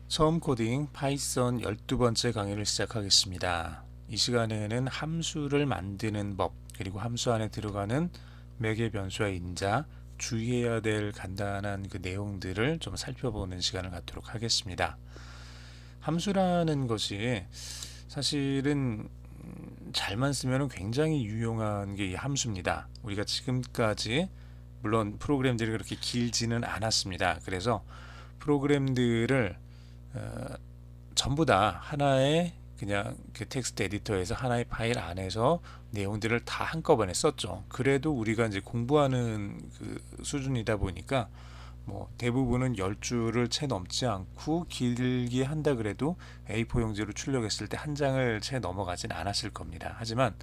처음 코딩 파이썬 12번째 강의를 시작하겠습니다. 이 시간에는 함수를 만드는 법, 그리고 함수 안에 들어가는 매개 변수와 인자, 주의해야 될 간단한 그 내용들을 좀 살펴보는 시간을 갖도록 하겠습니다. 함수라는 것이 사실은 잘만 쓰면 굉장히 유용한 게 이 함수입니다. 우리가 지금까지 물론 프로그램들이 그렇게 길지는 않았습니다. 그래서 프로그램들을 전부 다 하나의 그냥 그 텍스트 에디터에서 하나의 파일 안에서 내용들을 다 한꺼번에 썼죠. 그래도 우리가 이제 공부하는 그 수준이다 보니까 뭐 대부분은 10줄을 채 넘지 않고 길게 한다 그래도 A4 용지로 출력했을 때 한 장을 채 넘어가진 않았을 겁니다. 하지만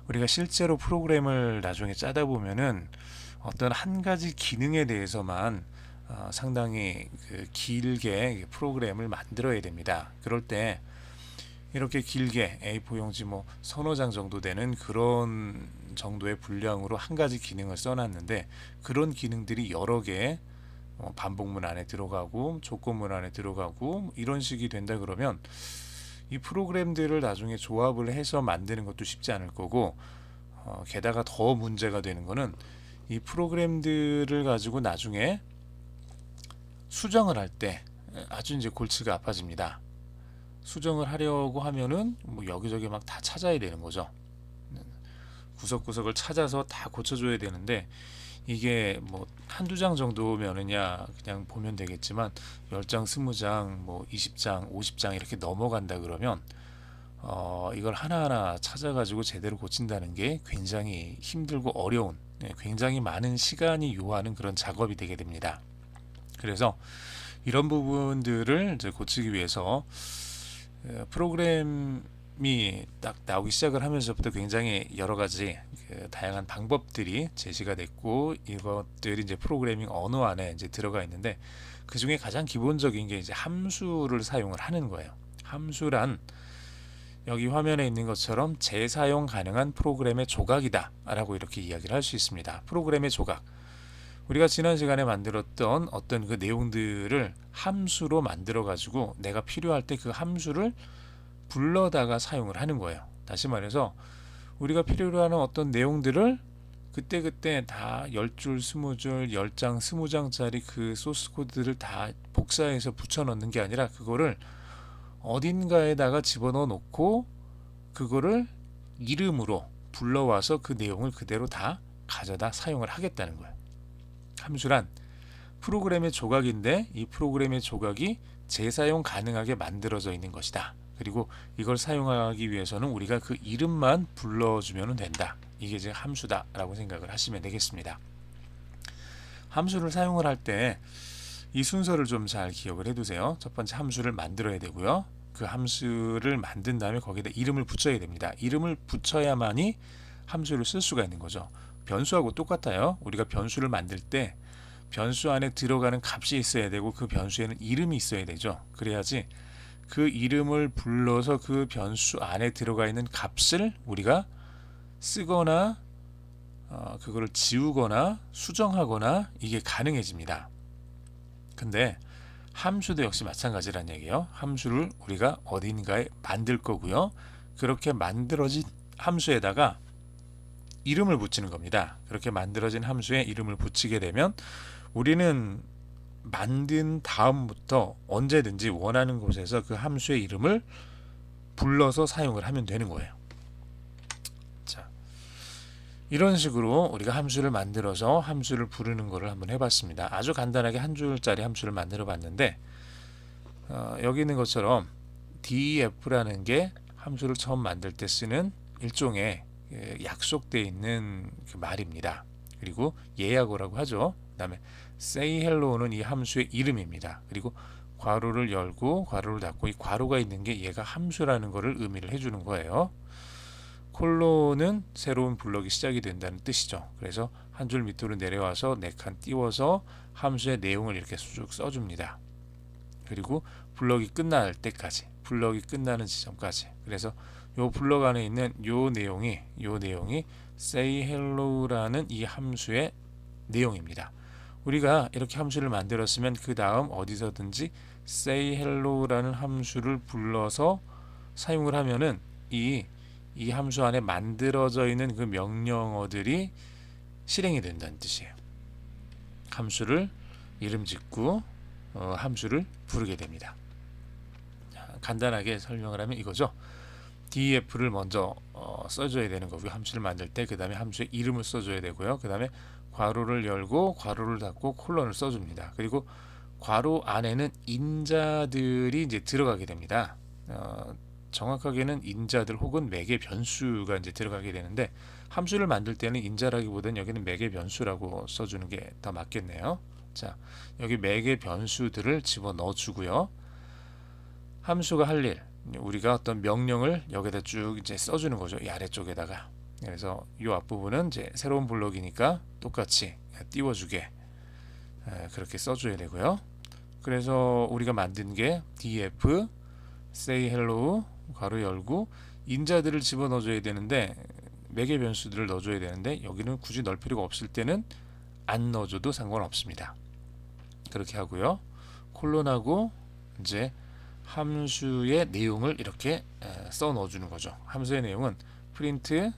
우리가 실제로 프로그램을 나중에 짜다 보면은 어떤 한 가지 기능에 대해서만 상당히 길게 프로그램을 만들어야 됩니다. 그럴 때 이렇게 길게 A4 용지 뭐 서너 장 정도 되는 그런 정도의 분량으로 한 가지 기능을 써놨는데, 그런 기능들이 여러 개 반복문 안에 들어가고 조건문 안에 들어가고 이런 식이 된다 그러면 이 프로그램들을 나중에 조합을 해서 만드는 것도 쉽지 않을 거고, 게다가 더 문제가 되는 거는 이 프로그램들을 가지고 나중에 수정을 할 때 아주 이제 골치가 아파집니다. 수정을 하려고 하면은 뭐 여기저기 막 다 찾아야 되는 거죠. 구석구석을 찾아서 다 고쳐줘야 되는데, 이게 뭐 한두 장 정도면은야 그냥 보면 되겠지만 10장, 20장, 뭐 20장, 50장 이렇게 넘어간다 그러면 이걸 하나하나 찾아가지고 제대로 고친다는 게 굉장히 힘들고 어려운, 굉장히 많은 시간이 요하는 그런 작업이 되게 됩니다. 그래서 이런 부분들을 이제 고치기 위해서 프로그램이 딱 나오기 시작을 하면서부터 굉장히 여러 가지 다양한 방법들이 제시가 됐고, 이것들이 이제 프로그래밍 언어 안에 이제 들어가 있는데, 그 중에 가장 기본적인 게 이제 함수를 사용을 하는 거예요. 함수란 여기 화면에 있는 것처럼 재사용 가능한 프로그램의 조각이다 라고 이렇게 이야기를 할 수 있습니다. 프로그램의 조각, 우리가 지난 시간에 만들었던 어떤 그 내용들을 함수로 만들어 가지고 내가 필요할 때 그 함수를 불러다가 사용을 하는 거예요. 다시 말해서 우리가 필요로 하는 어떤 내용들을 그때그때 다 10줄, 20줄, 10장, 20장짜리 그 소스 코드를 다 복사해서 붙여 넣는 게 아니라, 그거를 어딘가에다가 집어넣어 놓고 그거를 이름으로 불러와서 그 내용을 그대로 다 가져다 사용을 하겠다는 거예요. 함수란 프로그램의 조각인데, 이 프로그램의 조각이 재사용 가능하게 만들어져 있는 것이다. 그리고 이걸 사용하기 위해서는 우리가 그 이름만 불러주면 된다. 이게 이제 함수다 라고 생각을 하시면 되겠습니다. 함수를 사용을 할 때 이 순서를 좀 잘 기억을 해두세요. 첫 번째, 함수를 만들어야 되고요. 그 함수를 만든 다음에 거기다 이름을 붙여야 됩니다. 이름을 붙여야만이 함수를 쓸 수가 있는 거죠. 변수하고 똑같아요. 우리가 변수를 만들 때 변수 안에 들어가는 값이 있어야 되고, 그 변수에는 이름이 있어야 되죠. 그래야지 그 이름을 불러서 그 변수 안에 들어가 있는 값을 우리가 쓰거나 그거를 지우거나 수정하거나 이게 가능해집니다. 근데 함수도 역시 마찬가지란 얘기예요. 함수를 우리가 어딘가에 만들 거고요. 그렇게 만들어진 함수에다가 이름을 붙이는 겁니다. 그렇게 만들어진 함수에 이름을 붙이게 되면 우리는 만든 다음부터 언제든지 원하는 곳에서 그 함수의 이름을 불러서 사용을 하면 되는 거예요. 자, 이런 식으로 우리가 함수를 만들어서 함수를 부르는 것을 한번 해봤습니다. 아주 간단하게 한 줄짜리 함수를 만들어 봤는데, 여기 있는 것처럼 def라는 게 함수를 처음 만들 때 쓰는 일종의 약속되어 있는 그 말입니다. 그리고 예약어라고 하죠. 그 다음에 say hello는 이 함수의 이름입니다. 그리고 괄호를 열고 괄호를 닫고, 이 괄호가 있는 게 얘가 함수라는 것을 의미를 해주는 거예요. 콜론은 새로운 블럭이 시작이 된다는 뜻이죠. 그래서 한 줄 밑으로 내려와서 4칸 띄워서 함수의 내용을 이렇게 쭉 써줍니다. 그리고 블럭이 끝날 때까지, 블럭이 끝나는 지점까지. 그래서 요 블럭 안에 있는 요 내용이 say hello라는 이 함수의 내용입니다. 우리가 이렇게 함수를 만들었으면 그 다음 어디서든지 say hello라는 함수를 불러서 사용을 하면은 이 함수 안에 만들어져 있는 그 명령어들이 실행이 된다는 뜻이에요. 함수를 이름 짓고 함수를 부르게 됩니다. 자, 간단하게 설명을 하면 이거죠. def를 먼저 써줘야 되는 거고요. 함수를 만들 때 그 다음에 함수의 이름을 써줘야 되고요. 그 다음에 괄호를 열고 괄호를 닫고 콜론을 써줍니다. 그리고 괄호 안에는 인자들이 이제 들어가게 됩니다. 정확하게는 인자들 혹은 매개 변수가 이제 들어가게 되는데 함수를 만들 때는 인자라기보다는 여기는 매개 변수라고 써주는 게 더 맞겠네요. 자, 여기 매개 변수들을 집어 넣어 주고요. 함수가 할 일, 우리가 어떤 명령을 여기다 쭉 이제 써주는 거죠. 이 아래쪽에다가. 그래서 이 앞부분은 이제 새로운 블록이니까 똑같이 띄워주게 그렇게 써줘야 되고요. 그래서 우리가 만든 게 df say hello 괄호 열고 인자들을 집어 넣어줘야 되는데 매개 변수들을 넣어줘야 되는데 여기는 굳이 넣을 필요가 없을 때는 안 넣어줘도 상관없습니다. 그렇게 하고요. 콜론하고 이제 함수의 내용을 이렇게 써 넣어주는 거죠. 함수의 내용은 프린트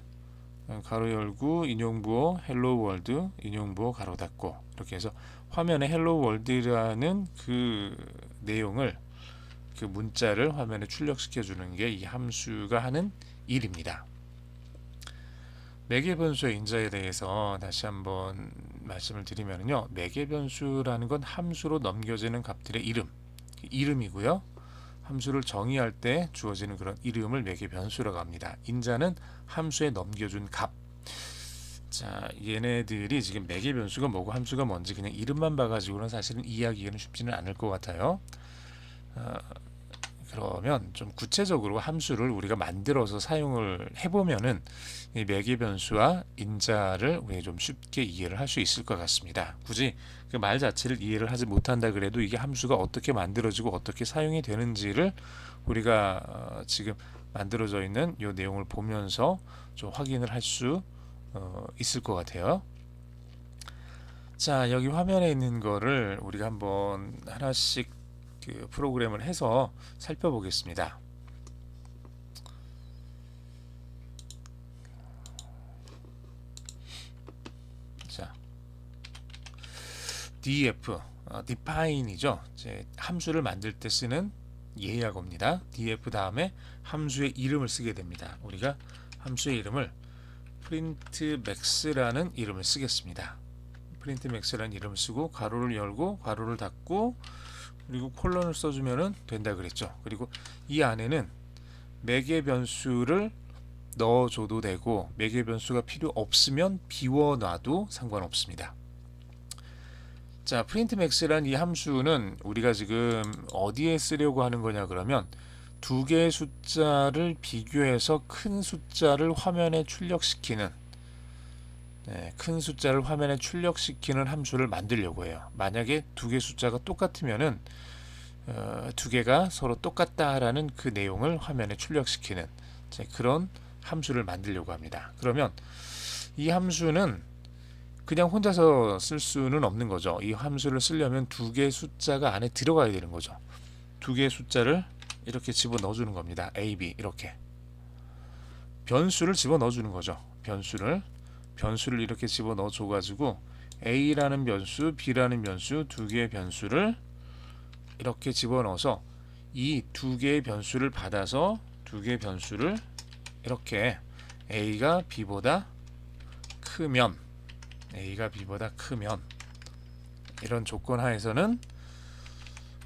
가로 열고 인용부호 헬로 월드 인용부호 가로 닫고 이렇게 해서 화면에 헬로 월드라는 그 내용을 그 문자를 화면에 출력시켜 주는 게 이 함수가 하는 일입니다. 매개 변수의 인자에 대해서 다시 한번 말씀을 드리면요. 매개 변수라는 건 함수로 넘겨지는 값들의 이름이고요. 함수를 정의할 때 주어지는 그런 이름을 매개 변수라고 합니다. 인자는 함수에 넘겨준 값. 자, 얘네들이 지금 매개 변수가 뭐고 함수가 뭔지 그냥 이름만 봐가지고는 사실은 이해하기에는 쉽지는 않을 것 같아요. 그러면 좀 구체적으로 함수를 우리가 만들어서 사용을 해보면은 이 매개 변수와 인자를 우리 좀 쉽게 이해를 할 수 있을 것 같습니다. 굳이 그 말 자체를 이해를 하지 못한다 그래도 이게 함수가 어떻게 만들어지고 어떻게 사용이 되는지를 우리가 지금 만들어져 있는 이 내용을 보면서 좀 확인을 할 수 있을 것 같아요. 자, 여기 화면에 있는 거를 우리가 한번 하나씩 그 프로그램을 해서 살펴보겠습니다. 자, def, define이죠. 이제 함수를 만들 때 쓰는 예약어입니다. def 다음에 함수의 이름을 쓰게 됩니다. 우리가 함수의 이름을 printmax라는 이름을 쓰겠습니다. printmax라는 이름을 쓰고 가로를 열고 가로를 닫고 그리고 콜론을 써주면 된다 그랬죠. 그리고 이 안에는 매개 변수를 넣어줘도 되고 매개 변수가 필요 없으면 비워놔도 상관없습니다. 자, printmax란 이 함수는 우리가 지금 어디에 쓰려고 하는 거냐 그러면 두 개의 숫자를 비교해서 큰 숫자를 화면에 출력시키는 큰 숫자를 화면에 출력시키는 함수를 만들려고 해요. 만약에 두 개의 숫자가 똑같으면은 두 개가 서로 똑같다라는 그 내용을 화면에 출력시키는 그런 함수를 만들려고 합니다. 그러면 이 함수는 그냥 혼자서 쓸 수는 없는 거죠. 이 함수를 쓰려면 두 개의 숫자가 안에 들어가야 되는 거죠. 두 개의 숫자를 이렇게 집어넣어 주는 겁니다. A, B 이렇게 변수를 집어넣어 주는 거죠. 변수를 이렇게 집어넣어 줘 가지고 A라는 변수, B라는 변수 두 개의 변수를 이렇게 집어넣어서 이 두 개의 변수를 받아서 두 개의 변수를 이렇게 A가 B보다 크면 이런 조건 하에서는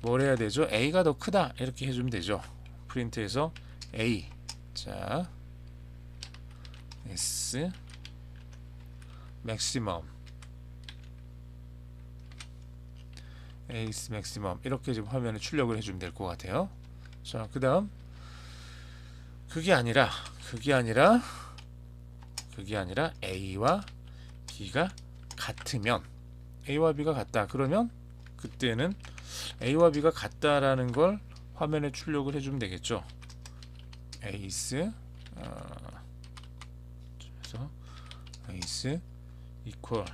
뭘 해야 되죠? A가 더 크다 이렇게 해주면 되죠. 프린트에서 A 자 S maximum A's maximum 이렇게 지금 화면에 출력을 해주면 될 것 같아요. 자, 그 다음 그게 아니라 A와 B가 같으면 A와 B가 같다 그러면 그때는 A와 B가 같다라는 걸 화면에 출력을 해주면 되겠죠. A's A's equal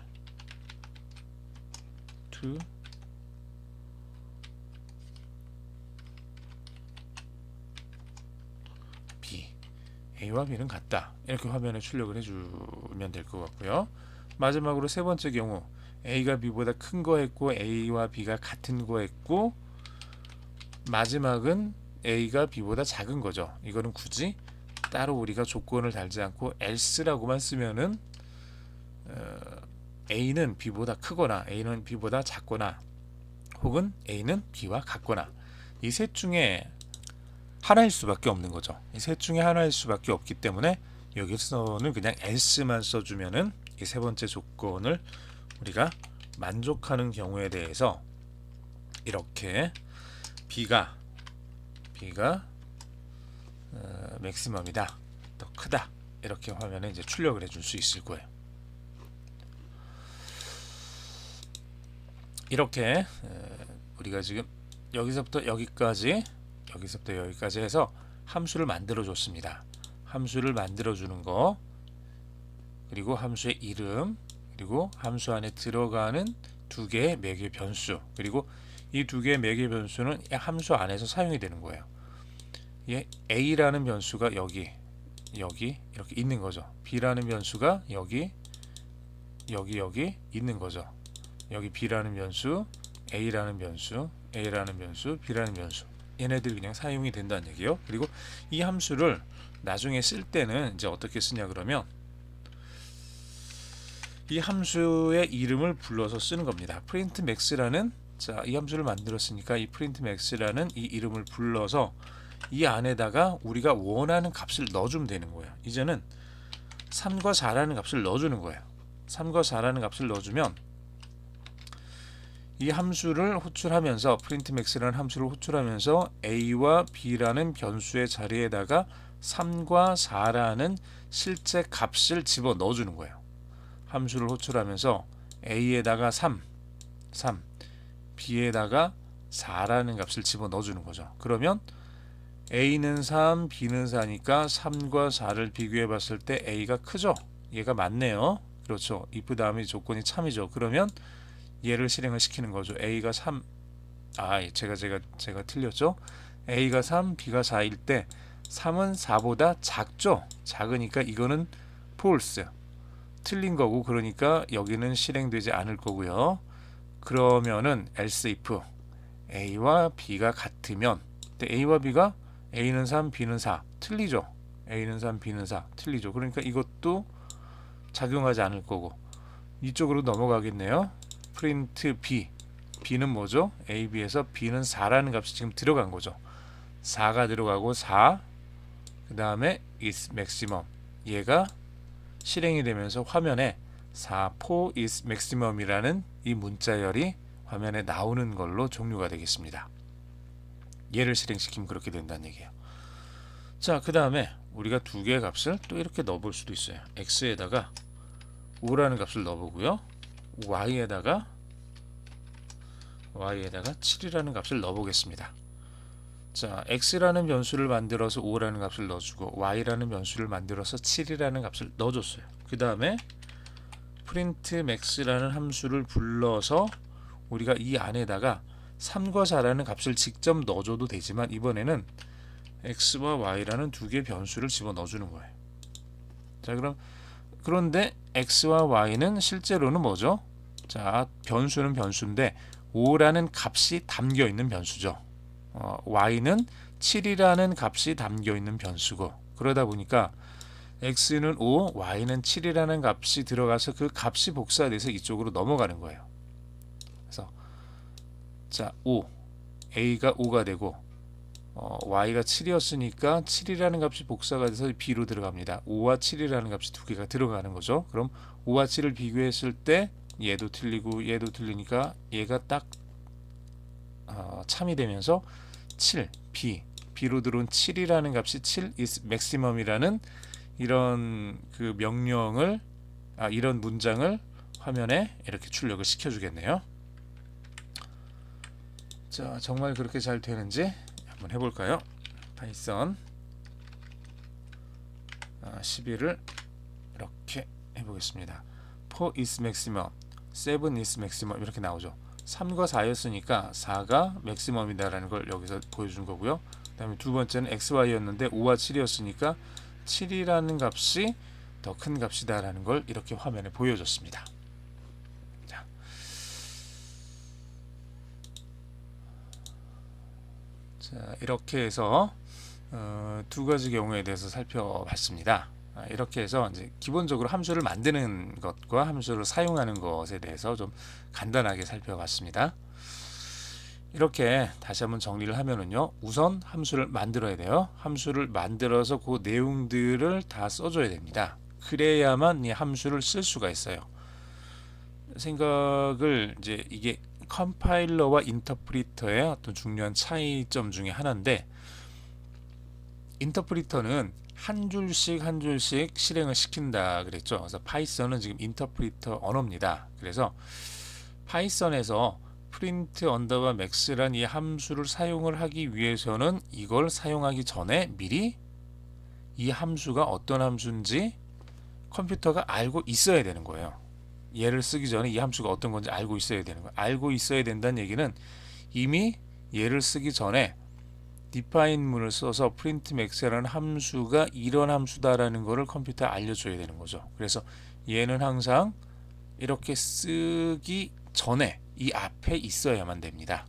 B, A와 B는 같다. 이렇게 화면에 출력을 해주면 될 것 같고요. 마지막으로 세 번째 경우 A가 B보다 큰 거 했고 A와 B가 같은 거 했고 마지막은 A가 B보다 작은 거죠. 이거는 굳이 따로 우리가 조건을 달지 않고 else라고만 쓰면은 A는 B보다 크거나 A는 B보다 작거나 혹은 A는 B와 같거나 이 셋 중에 하나일 수밖에 없는 거죠. 이 셋 중에 하나일 수밖에 없기 때문에 여기서는 그냥 else만 써주면은 이 세 번째 조건을 우리가 만족하는 경우에 대해서 이렇게 B가 맥시멈이다, 더 크다 이렇게 화면에 이제 출력을 해줄 수 있을 거예요. 이렇게 우리가 지금 여기서부터 여기까지 해서 함수를 만들어 줬습니다. 함수를 만들어 주는 거, 그리고 함수의 이름, 그리고 함수 안에 들어가는 두 개의 매개 변수, 그리고 이 두 개의 매개 변수는 함수 안에서 사용이 되는 거예요. A라는 변수가 여기 이렇게 있는 거죠. B라는 변수가 여기 있는 거죠. 여기 B라는 변수, A라는 변수, B라는 변수, 얘네들 그냥 사용이 된다는 얘기예요. 그리고 이 함수를 나중에 쓸 때는 이제 어떻게 쓰냐 그러면 이 함수의 이름을 불러서 쓰는 겁니다. print max라는, 자, 이 함수를 만들었으니까 이 print max라는 이 이름을 불러서 이 안에다가 우리가 원하는 값을 넣어주면 되는 거예요. 이제는 3과 4라는 값을 넣어주는 거예요. 3과 4라는 값을 넣어주면 이 함수를 호출하면서 print max라는 함수를 호출하면서 A와 B라는 변수의 자리에다가 3과 4라는 실제 값을 집어 넣어주는 거예요. 함수를 호출하면서 A에다가 3, B에다가 4라는 값을 집어 넣어주는 거죠. 그러면 A는 3, B는 4니까 3과 4를 비교해 봤을 때 A가 크죠? 얘가 맞네요. 그렇죠. if 다음에 조건이 참이죠. 그러면 얘를 실행을 시키는 거죠. A가 3, 제가 틀렸죠? A가 3, B가 4일 때 3은 4보다 작죠? 작으니까 이거는 false, 틀린 거고, 그러니까 여기는 실행되지 않을 거고요. 그러면은 else if A와 B가 같으면, A와 B가 A는 3, B는 4 틀리죠. A는 3, B는 4 틀리죠. 그러니까 이것도 작용하지 않을 거고 이쪽으로 넘어가겠네요. print B, B는 뭐죠? A, B에서 B는 4라는 값이 지금 들어간 거죠. 4가 들어가고 4, 그 다음에 is maximum, 얘가 실행이 되면서 화면에 4, 4 is maximum이라는 이 문자열이 화면에 나오는 걸로 종료가 되겠습니다. 얘를 실행시키면 그렇게 된다는 얘기예요. 자, 그 다음에 우리가 두 개의 값을 또 이렇게 넣어볼 수도 있어요. x에다가 5라는 값을 넣어보고요. y에다가 7이라는 값을 넣어보겠습니다. 자, x라는 변수를 만들어서 5라는 값을 넣어주고 y라는 변수를 만들어서 7이라는 값을 넣어줬어요. 그 다음에 print max라는 함수를 불러서 우리가 이 안에다가 3과 4라는 값을 직접 넣어줘도 되지만 이번에는 x와 y라는 두 개의 변수를 집어 넣어주는 거예요. 자, 그런데 x와 y는 실제로는 뭐죠? 자, 변수는 변수인데 5라는 값이 담겨 있는 변수죠. y는 7이라는 값이 담겨 있는 변수고, 그러다 보니까 x는 5, y는 7이라는 값이 들어가서 그 값이 복사돼서 이쪽으로 넘어가는 거예요. 그래서 자, 5, a가 5가 되고 y가 7이었으니까 7이라는 값이 복사가 돼서 b로 들어갑니다. 5와 7이라는 값이 두 개가 들어가는 거죠. 그럼 5와 7을 비교했을 때 얘도 틀리고 얘도 틀리니까 얘가 딱 참이 되면서 7, b로 들어온 7이라는 값이 7 is maximum이라는 이런 그 명령을, 이런 문장을 화면에 이렇게 출력을 시켜주겠네요. 자, 정말 그렇게 잘 되는지 한번 해볼까요? 파이썬 11을 이렇게 해보겠습니다. 4 is maximum, 7 is maximum 이렇게 나오죠. 3과 4였으니까 4가 맥시멈이다라는 걸 여기서 보여준 거고요. 그 다음에 두 번째는 xy였는데 5와 7이었으니까 7이라는 값이 더 큰 값이다라는 걸 이렇게 화면에 보여줬습니다. 자, 이렇게 해서 두 가지 경우에 대해서 살펴봤습니다. 이렇게 해서 이제 기본적으로 함수를 만드는 것과 함수를 사용하는 것에 대해서 좀 간단하게 살펴봤습니다. 이렇게 다시 한번 정리를 하면은요, 우선 함수를 만들어야 돼요. 함수를 만들어서 그 내용들을 다 써줘야 됩니다. 그래야만 이 함수를 쓸 수가 있어요. 생각을 이제 이게 컴파일러와 인터프리터의 어떤 중요한 차이점 중에 하나인데, 인터프리터는 한 줄씩 한 줄씩 실행을 시킨다 그랬죠. 그래서 파이썬은 지금 인터프리터 언어입니다. 그래서 파이썬에서 print 언더바 max란 이 함수를 사용을 하기 위해서는 이걸 사용하기 전에 미리 이 함수가 어떤 함수인지 컴퓨터가 알고 있어야 되는 거예요. 얘를 쓰기 전에 이 함수가 어떤 건지 알고 있어야 되는 거예요. 알고 있어야 된다는 얘기는 이미 얘를 쓰기 전에 define 문을 써서 print max라는 함수가 이런 함수다라는 것을 컴퓨터에 알려줘야 되는 거죠. 그래서 얘는 항상 이렇게 쓰기 전에 이 앞에 있어야만 됩니다.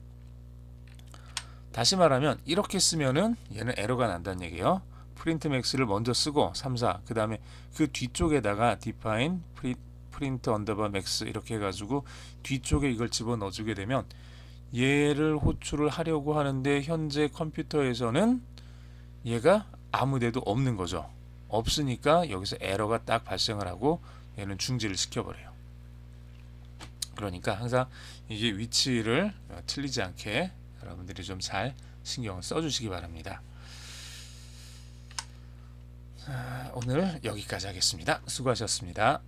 다시 말하면 이렇게 쓰면은 얘는 에러가 난다는 얘기예요. print max를 먼저 쓰고 3, 4, 그 다음에 그 뒤쪽에다가 define print underbar max 이렇게 해가지고 뒤쪽에 이걸 집어넣어 주게 되면 얘를 호출을 하려고 하는데 현재 컴퓨터에서는 얘가 아무데도 없는 거죠. 없으니까 여기서 에러가 딱 발생을 하고 얘는 중지를 시켜버려요. 그러니까 항상 이게 위치를 틀리지 않게 여러분들이 좀 잘 신경을 써주시기 바랍니다. 자, 오늘 여기까지 하겠습니다. 수고하셨습니다.